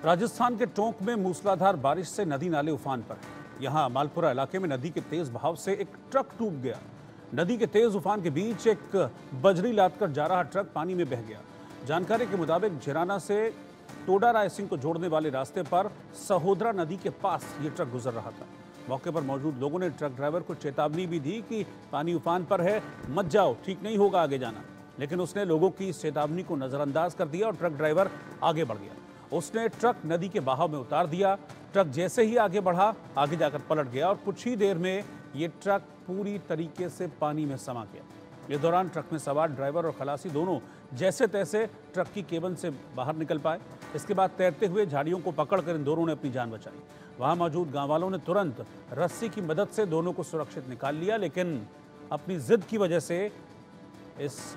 राजस्थान के टोंक में मूसलाधार बारिश से नदी नाले उफान पर है। यहां मालपुरा इलाके में नदी के तेज बहाव से एक ट्रक डूब गया। नदी के तेज उफान के बीच एक बजरी लादकर जा रहा ट्रक पानी में बह गया। जानकारी के मुताबिक झिराना से टोडा राय सिंह को जोड़ने वाले रास्ते पर सहोदरा नदी के पास ये ट्रक गुजर रहा था। मौके पर मौजूद लोगों ने ट्रक ड्राइवर को चेतावनी भी दी कि पानी उफान पर है, मत जाओ, ठीक नहीं होगा आगे जाना। लेकिन उसने लोगों की इस चेतावनी को नजरअंदाज कर दिया और ट्रक ड्राइवर आगे बढ़ गया। उसने ट्रक नदी के बहाव में उतार दिया। ट्रक जैसे ही आगे बढ़ा, आगे जाकर पलट गया और कुछ ही देर में ये ट्रक पूरी तरीके से पानी में समा गया। इस दौरान ट्रक में सवार ड्राइवर और खलासी दोनों जैसे तैसे ट्रक की केबल से बाहर निकल पाए। इसके बाद तैरते हुए झाड़ियों को पकड़कर इन दोनों ने अपनी जान बचाई। वहां मौजूद गांव वालों ने तुरंत रस्सी की मदद से दोनों को सुरक्षित निकाल लिया, लेकिन अपनी जिद की वजह से इस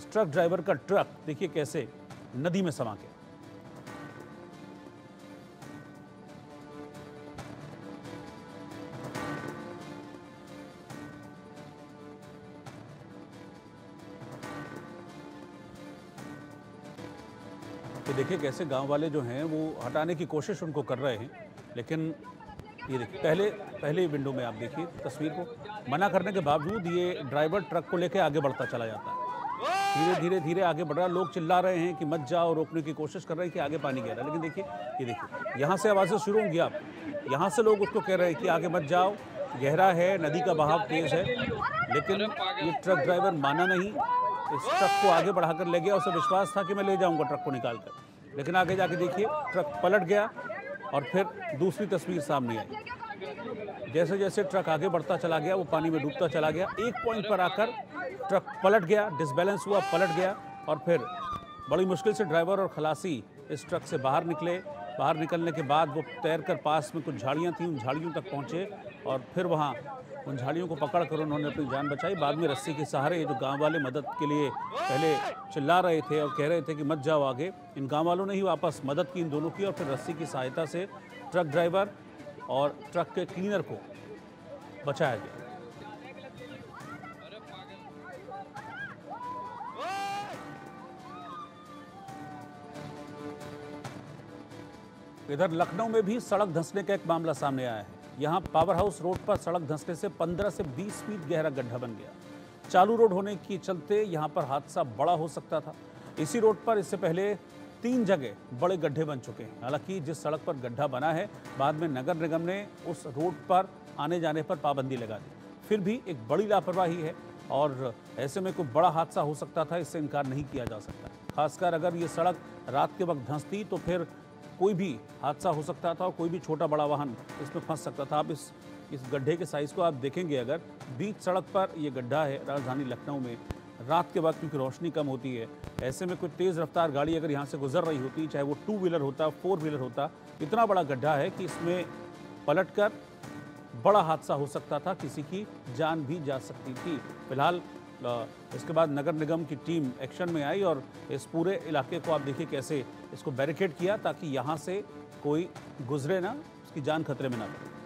ट्रक ड्राइवर का ट्रक देखिए कैसे नदी में समा गया। तो देखिए कैसे गांव वाले जो हैं वो हटाने की कोशिश उनको कर रहे हैं, लेकिन ये देखिए पहले विंडो में आप देखिए तस्वीर को, मना करने के बावजूद ये ड्राइवर ट्रक को लेकर आगे बढ़ता चला जाता है। धीरे आगे बढ़ रहा। लोग चिल्ला रहे हैं कि मत जाओ, रोकने की कोशिश कर रहे हैं कि आगे पानी गहरा। लेकिन देखिए ये देखिए यहाँ से आवाज़ें शुरू होंगी। आप यहाँ से लोग उसको कह रहे हैं कि आगे मत जाओ, गहरा है, नदी का बहाव तेज है। लेकिन ये ट्रक ड्राइवर माना नहीं, इस ट्रक को आगे बढ़ाकर ले गया। उसे विश्वास था कि मैं ले जाऊंगा ट्रक को निकालकर, लेकिन आगे जाके देखिए ट्रक पलट गया। और फिर दूसरी तस्वीर सामने आई। जैसे जैसे ट्रक आगे बढ़ता चला गया वो पानी में डूबता चला गया। एक पॉइंट पर आकर ट्रक पलट गया, डिसबैलेंस हुआ, पलट गया और फिर बड़ी मुश्किल से ड्राइवर और खलासी इस ट्रक से बाहर निकले। बाहर निकलने के बाद वो तैरकर पास में कुछ झाड़ियाँ थीं, उन झाड़ियों तक पहुँचे और फिर वहाँ उन झाड़ियों को पकड़कर उन्होंने अपनी जान बचाई। बाद में रस्सी के सहारे जो गांव वाले मदद के लिए पहले चिल्ला रहे थे और कह रहे थे कि मत जाओ आगे, इन गांव वालों ने ही वापस मदद की इन दोनों की और फिर रस्सी की सहायता से ट्रक ड्राइवर और ट्रक के क्लीनर को बचाया गया। इधर लखनऊ में भी सड़क धंसने का एक मामला सामने आया है। यहाँ पावर हाउस रोड पर सड़क धंसने से 15 से 20 फीट गहरा गड्ढा बन गया। चालू रोड होने के चलते यहाँ पर हादसा बड़ा हो सकता था। इसी रोड पर इससे पहले 3 जगह बड़े गड्ढे बन चुके हैं। हालांकि जिस सड़क पर गड्ढा बना है, बाद में नगर निगम ने उस रोड पर आने जाने पर पाबंदी लगा दी। फिर भी एक बड़ी लापरवाही है और ऐसे में कोई बड़ा हादसा हो सकता था, इससे इनकार नहीं किया जा सकता। खासकर अगर ये सड़क रात के वक्त धंसती तो फिर कोई भी हादसा हो सकता था और कोई भी छोटा बड़ा वाहन इसमें फंस सकता था। आप इस गड्ढे के साइज़ को आप देखेंगे, अगर बीच सड़क पर ये गड्ढा है राजधानी लखनऊ में, रात के वक्त क्योंकि रोशनी कम होती है, ऐसे में कोई तेज़ रफ्तार गाड़ी अगर यहाँ से गुजर रही होती, चाहे वो 2 व्हीलर होता, 4 व्हीलर होता, इतना बड़ा गड्ढा है कि इसमें पलटकर बड़ा हादसा हो सकता था, किसी की जान भी जा सकती थी। फिलहाल इसके बाद नगर निगम की टीम एक्शन में आई और इस पूरे इलाके को आप देखिए कैसे इसको बैरिकेड किया ताकि यहाँ से कोई गुजरे ना, उसकी जान खतरे में ना पड़े।